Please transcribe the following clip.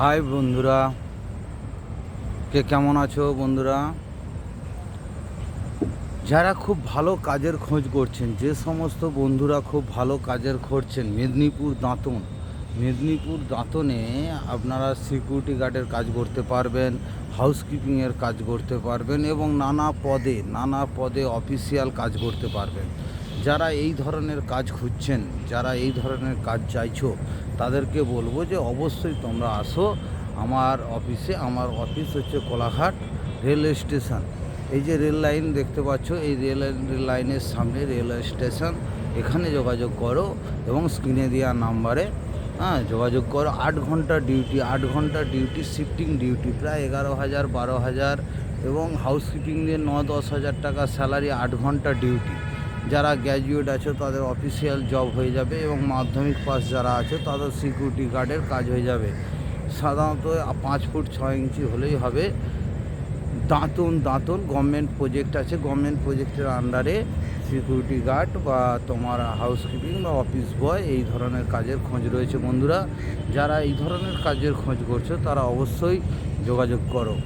High বন্ধুরা, কে কেমন আছো বন্ধুরা? যারা খুব ভালো কাজের খোঁজ করছেন, যে সমস্ত বন্ধুরা খুব ভালো কাজের খুঁজছেন, মেদিনীপুর দাঁতনে আপনারা সিকিউরিটি গার্ডের কাজ করতে পারবেন, হাউসকিপিংয়ের কাজ করতে পারবেন এবং নানা পদে অফিসিয়াল কাজ করতে পারবেন। যারা এই ধরনের কাজ খুঁজছেন, যারা এই ধরনের কাজ চাইছো, তাদেরকে বলবো যে অবশ্যই তোমরা আসো আমার অফিসে। আমার অফিস হচ্ছে কোলাঘাট রেলওয়ে স্টেশন। এই যে রেল লাইন দেখতে পাচ্ছ, এই রেল লাইনের সামনে রেলওয়ে স্টেশন। এখানে যোগাযোগ করো এবং স্ক্রিনে দেওয়া নাম্বারে যোগাযোগ করো। 8 ঘন্টা ডিউটি, শিফটিং ডিউটি, প্রায় 11,000 12,000 এবং হাউসকিপিং দিয়ে 9-10 হাজার টাকা স্যালারি। 8 ঘন্টা ডিউটি। যারা গ্র্যাজুয়েট আছে তাদের অফিসিয়াল জব হয়ে যাবে এবং মাধ্যমিক পাস যারা আছে তাদের সিকিউরিটি গার্ডের কাজ হয়ে যাবে। সাধারণত 5 ফুট 6 ইঞ্চি হলেই হবে। দাঁতন গভর্নমেন্ট প্রজেক্ট আছে, গভর্নমেন্ট প্রজেক্টের আন্ডারে সিকিউরিটি গার্ড বা তোমার হাউসকিপিং বা অফিস বয় এই ধরনের কাজের খোঁজ রয়েছে। বন্ধুরা, যারা এই ধরনের কাজের খোঁজ করছো তারা অবশ্যই যোগাযোগ করো।